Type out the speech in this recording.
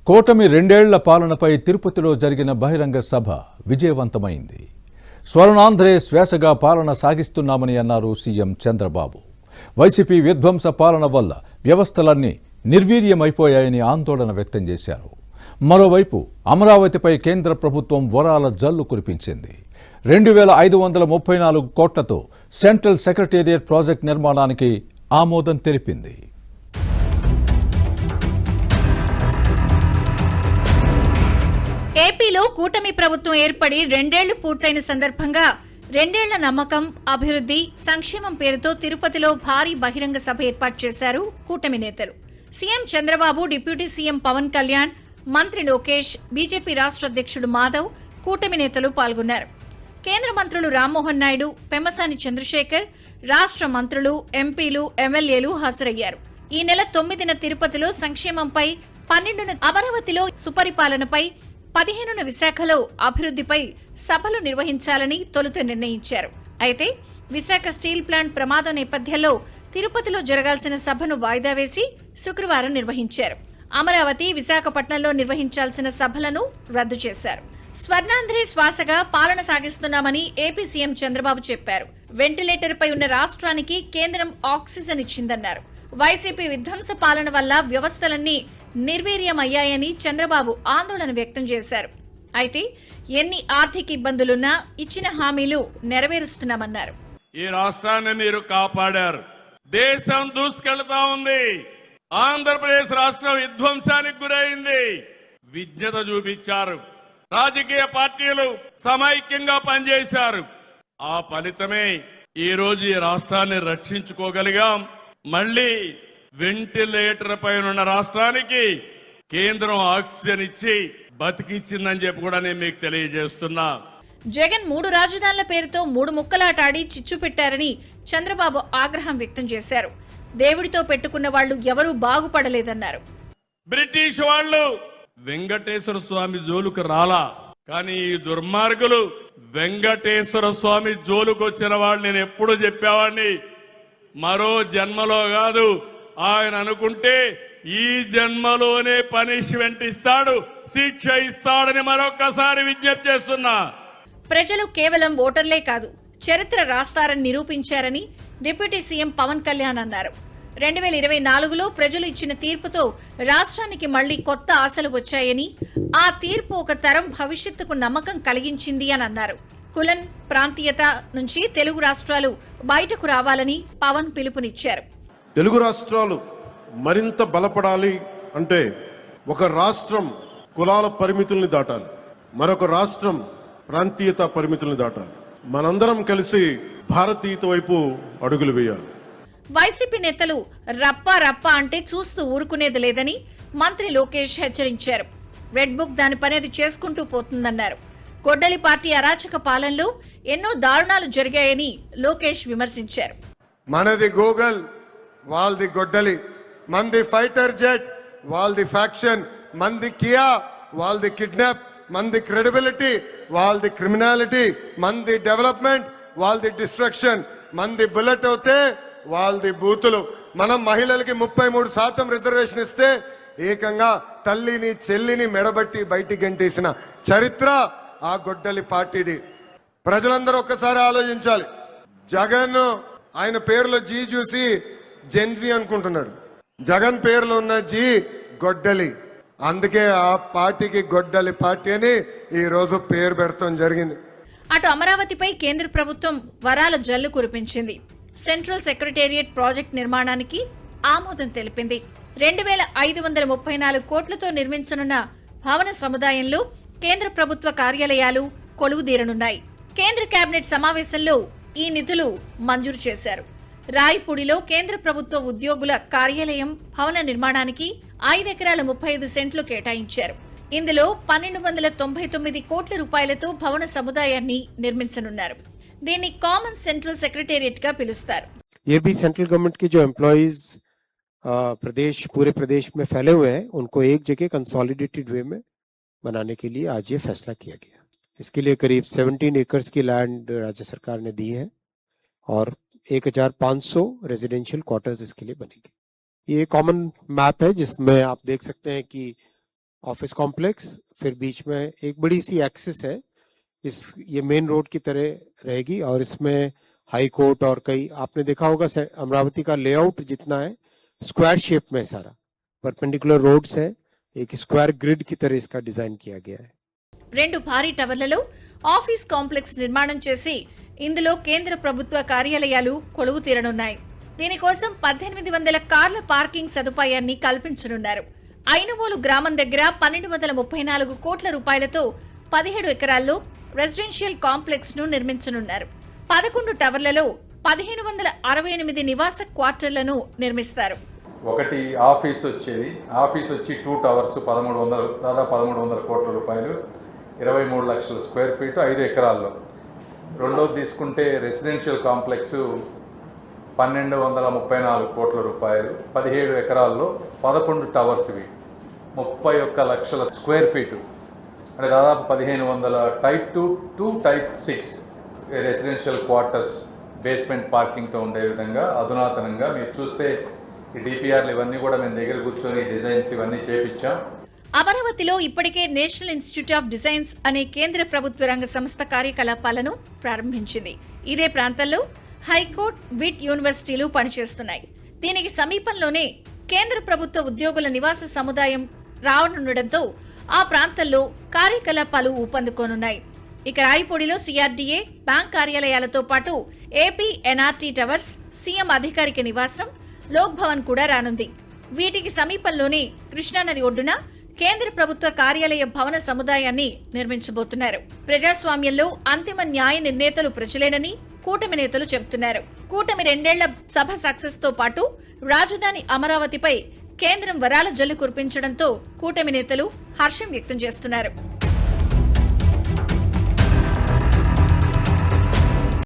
కూటమి రెండేళ్ల పాలనపై తిరుపతిలో జరిగిన బహిరంగ సభ విజయవంతమైంది. స్వర్ణాంధ్రే శ్వాసగా పాలన సాగిస్తున్నామని అన్నారు సీఎం చంద్రబాబు. వైసీపీ విధ్వంస పాలన వల్ల వ్యవస్థలన్నీ నిర్వీర్యమైపోయాయని ఆందోళన వ్యక్తం చేశారు. మరోవైపు అమరావతిపై కేంద్ర ప్రభుత్వం వరాల జల్లు కురిపించింది. 2534 కోట్లతో సెంట్రల్ సెక్రటేరియట్ ప్రాజెక్ట్ నిర్మాణానికి ఆమోదం తెలిపింది. ఏపీలో కూటమి ప్రభుత్వం ఏర్పడి రెండేళ్లు పూర్తయిన సందర్భంగా రెండేళ్ల నమ్మకం, అభివృద్ధి, సంక్షేమం పేరుతో తిరుపతిలో భారీ బహిరంగ సభ ఏర్పాటు చేశారు కూటమి నేతలు. CM Chandrababu, deputy CM Pawan Kalyan, మంత్రి లోకేష్, బీజేపీ రాష్ట్ర అధ్యక్షుడు మాధవ్, కూటమి నేతలు పాల్గొన్నారు. కేంద్ర మంత్రులు రామ్మోహన్ నాయుడు, పెమ్మసాని చంద్రశేఖర్, రాష్ట్ర మంత్రులు, ఎంపీలు, ఎమ్మెల్యేలు హాజరయ్యారు. ఈ నెల 9న తిరుపతిలో సంక్షేమంపై, 12న అమరావతిలో సుపరిపాలనపై, 15న విశాఖలో అభివృద్ధిపై సభలు నిర్వహించాలని తొలుత నిర్ణయించారు. అయితే విశాఖ స్టీల్ ప్లాంట్ ప్రమాదం నేపథ్యంలో తిరుపతిలో జరగాల్సిన సభను వాయిదా వేసి శుక్రవారం నిర్వహించారు. అమరావతి, విశాఖపట్నంలో నిర్వహించాల్సిన సభలను రద్దు చేశారు. స్వర్ణాంధ్రే శ్వాసగా పాలన సాగిస్తున్నామని ఏపీ సీఎం చంద్రబాబు చెప్పారు. వెంటిలేటర్పై ఉన్న రాష్ట్రానికి కేంద్రం ఆక్సిజన్ ఇచ్చిందన్నారు. వైసీపీ విధ్వంస పాలన వల్ల వ్యవస్థలన్నీ నిర్వీర్యమయ్యాయని చంద్రబాబు ఆందోళన వ్యక్తం చేశారు. అయితే ఎన్ని ఆర్థిక ఇబ్బందులున్నా ఇచ్చిన హామీలు నెరవేరుస్తున్నామన్నారు. ఈ రాష్ట్రాన్ని మీరు కాపాడారు. దేశం దూసుకెళ్తా ఉంది. ఆంధ్రప్రదేశ్ రాష్ట్రం విధ్వంసానికి గురైంది. విజ్ఞత చూపించారు. రాజకీయ పార్టీలు సమైక్యంగా పనిచేశారు. ఆ ఫలితమే ఈ రోజు ఈ రాష్ట్రాన్ని రక్షించుకోగలిగాం. మళ్ళీ వెంటిలేటర్ పైన ఉన్న రాష్ట్రానికి కేంద్రం ఆక్సిజన్ ఇచ్చి బతికిచ్చిందని చెప్పి కూడా నేను మీకు తెలియజేస్తున్నా. జగన్ 3 రాజధానుల పేరుతో 3 ముక్కలాటాడి చిచ్చు పెట్టారని చంద్రబాబు ఆగ్రహం వ్యక్తం చేశారు. దేవుడితో పెట్టుకున్న వాళ్లు ఎవరూ బాగుపడలేదన్నారు. బ్రిటిష్ వాళ్ళు వెంకటేశ్వర స్వామి జోలుకు రాలా, కానీ ఈ దుర్మార్గులు వెంకటేశ్వర స్వామి జోలుకు వచ్చిన వాళ్ళు నేను ఎప్పుడు చెప్పేవాడిని, మరో జన్మలో కాదు, ఆయన అనుకుంటే ఈ జన్మలోనే పనిష్మెంట్ ఇస్తాడు, శిక్ష ఇస్తాడని మరొకసారి విజ్ఞప్తి చేస్తున్నా. ప్రజలు కేవలం ఓటర్లే కాదు, చరిత్ర రాస్తారని నిరూపించారని డిప్యూటీ సీఎం పవన్ కళ్యాణ్ అన్నారు. 2024లో ప్రజలు ఇచ్చిన తీర్పుతో రాష్ట్రానికి మళ్లీ కొత్త ఆశలు వచ్చాయని, ఆ తీర్పు ఒక తరం భవిష్యత్తుకు నమ్మకం కలిగించింది అని అన్నారు. కులం, ప్రాంతీయత నుంచి తెలుగు రాష్ట్రాలు బయటకు రావాలని పవన్ పిలుపునిచ్చారు. తెలుగు రాష్ట్రాలు మరింత బలపడాలి అంటే ఒక రాష్ట్రం కులాల పరిమితుల్ని దాటాలి, మరొక రాష్ట్రం ప్రాంతీయత పరిమితుల్ని దాటాలి. మనందరం కలిసి భారతీయత వైపు అడుగులు వేయాలి. వైసీపీ నేతలు రప్పా రప్పా అంటే చూస్తూ ఊరుకునేది లేదని మంత్రి లోకేష్ హెచ్చరించారు. రెడ్ బుక్ దాని పనేది చేసుకుంటూ పోతుందన్నారు. గొడ్డలి పార్టీ అరాచక పాలనలో ఎన్నో దారుణాలు జరిగాయని లోకేష్ విమర్శించారు. మనది గూగల్, వాళ్ళది గొడ్డలి. మంది ఫైటర్ జెట్, వాళ్ళది ఫ్యాక్షన్. మంది కియా, వాళ్ళది కిడ్నాప్. మంది క్రెడిబిలిటీ, వాళ్ళది క్రిమినాలిటీ. మంది డెవలప్మెంట్, వాళ్ళది డిస్ట్రక్షన్. మంది బుల్లెట్ అవుతే వాళ్ళది బూతులు. మనం మహిళలకి 33% రిజర్వేషన్ ఇస్తే ఏకంగా తల్లిని చెల్లిని మెడబట్టి బయటికి గంటేసిన చరిత్ర ఆ గొడ్డలి పార్టీది. ప్రజలందరూ ఒక్కసారి ఆలోచించాలి. జగన్ ఆయన పేరులో జీ చూసి జెన్జీ అనుకుంటున్నాడు. జగన్ పేరులో ఉన్న జీ గొడ్డలి. అందుకే ఆ పార్టీకి గొడ్డలి పార్టీ అని ఈ రోజు పేరు పెడతాం జరిగింది. అటు అమరావతిపై కేంద్ర ప్రభుత్వం వరాల జల్లు కురిపించింది. సెంట్రల్ సెక్రటేరియట్ ప్రాజెక్ట్ నిర్మాణానికి ఆమోదం తెలిపింది. 2534 కోట్లతో నిర్మించనున్న భవన సముదాయంలో కేంద్ర ప్రభుత్వ కార్యాలయాలు కొలువుదీరనున్నాయి. కేంద్ర కేబినెట్ సమావేశంలో ఈ నిధులు మంజూరు చేశారు. రాయ్పూడిలో కేంద్ర ప్రభుత్వ ఉద్యోగుల కార్యాలయం భవన నిర్మాణానికి 5 ఎకరాల 35 సెంట్లు కేటాయించారు. ఇందులో 1299 కోట్ల రూపాయలతో భవన సముదాయాన్ని నిర్మించనున్నారు. దీన్ని కామన్ సెంట్రల్ సెక్రటేరియట్ గా పిలుస్తారు. ये भी सेंट्रल गवर्नमेंट के जो एम्प्लॉइज पूरे प्रदेश में फैले हुए हैं उनको एक जगह कंसोलिडेटेड वे में बनाने के लिए आज ये फैसला किया गया. इसके लिए करीब 17 एकर्स की लैंड राज्य सरकार ने दी है और 1500 रेजिडेंशियल क्वार्टर्स इसके लिए बनेंगे. ये कॉमन मैप है जिसमें आप देख सकते हैं कि ऑफिस कॉम्प्लेक्स, फिर बीच में एक बड़ी सी एक्सिस है, ये मेन रोड की तरह रहेगी और इसमें हाई कोर्ट और कई आपने देखा होगा अमरावती का लेआउट जितना है स्क्वायर शेप में सारा परपेंडिकुलर रोड्स है, एक स्क्वायर ग्रिड की तरह इसका डिजाइन किया गया है। 2 భారీ టవర్లలో ఆఫీస్ కాంప్లెక్స్ నిర్మాణం చేసి ఇందులో కేంద్ర ప్రభుత్వ కార్యాలయాలు కొలువు తీరనున్నాయి. దీనికోసం 1800 కార్ల పార్కింగ్ సదుపాయాన్ని కల్పించనున్నారు. ఐనువోలు గ్రామం దగ్గర 1234 కోట్ల రూపాయలతో 17 ఎకరాల్లో రెసిడెన్షియల్ కాంప్లెక్స్ ను నిర్మించనున్నారు. 11 టవర్లలో 1568 నివాస క్వార్టర్లను నిర్మిస్తారు. ఒకటి ఆఫీస్ వచ్చేది, ఆఫీస్ వచ్చి 2 టవర్స్ 1300 కోట్ల రూపాయలు, 23 లక్షల స్క్వేర్ ఫీట్, 5 ఎకరాల్లో. రెండోది తీసుకుంటే రెసిడెన్షియల్ కాంప్లెక్స్ 1234 కోట్ల రూపాయలు, 17 ఎకరాల్లో 11 టవర్స్, ఇవి 31 లక్షల స్క్వేర్ ఫీటు, అంటే దాదాపు 1500 type 2 to type 6 residential quarters basement పార్కింగ్తో ఉండే విధంగా అధునాతనంగా మీరు చూస్తే ఈ డిపిఆర్లు ఇవన్నీ కూడా మేము దగ్గర కూర్చొని డిజైన్స్ ఇవన్నీ చేపించాం. అమరావతిలో ఇప్పటికే నేషనల్ ఇన్స్టిట్యూట్ ఆఫ్ డిజైన్స్ అనే కేంద్ర ప్రభుత్వ రంగ సంస్థ కార్యకలాపాలను ప్రారంభించింది. ఇదే ప్రాంతంలో హైకోర్టు, విట్ యూనివర్సిటీలు పనిచేస్తున్నాయి. దీనికి సమీపంలోనే కేంద్ర ప్రభుత్వ ఉద్యోగుల నివాస సముదాయం రానుండటంతో ఆ ప్రాంతంలో కార్యకలాపాలు ఊపందుకోనున్నాయి. ఇక రాయపూడిలో సిఆర్డీఏ, బ్యాంక్ కార్యాలయాలతో పాటు ఏపీ ఎన్ఆర్టీ టవర్స్, సీఎం అధికారిక నివాసం, లోక్ భవన్ కూడా రానుంది. వీటికి సమీపంలోనే కృష్ణానది ఒడ్డున కేంద్ర ప్రభుత్వ కార్యాలయ భవన సముదాయాన్ని నిర్మించబోతున్నారు. ప్రజాస్వామ్యంలో అంతిమ న్యాయ నిర్ణేతలు ప్రజలేనని కూటమి నేతలు చెబుతున్నారు. కూటమి 2 ఏళ్ల సభ సక్సెస్ తో పాటు రాజధాని అమరావతిపై కేంద్రం వరాల జల్లు కురిపించడంతో కూటమి నేతలు హర్షం వ్యక్తం చేస్తున్నారు.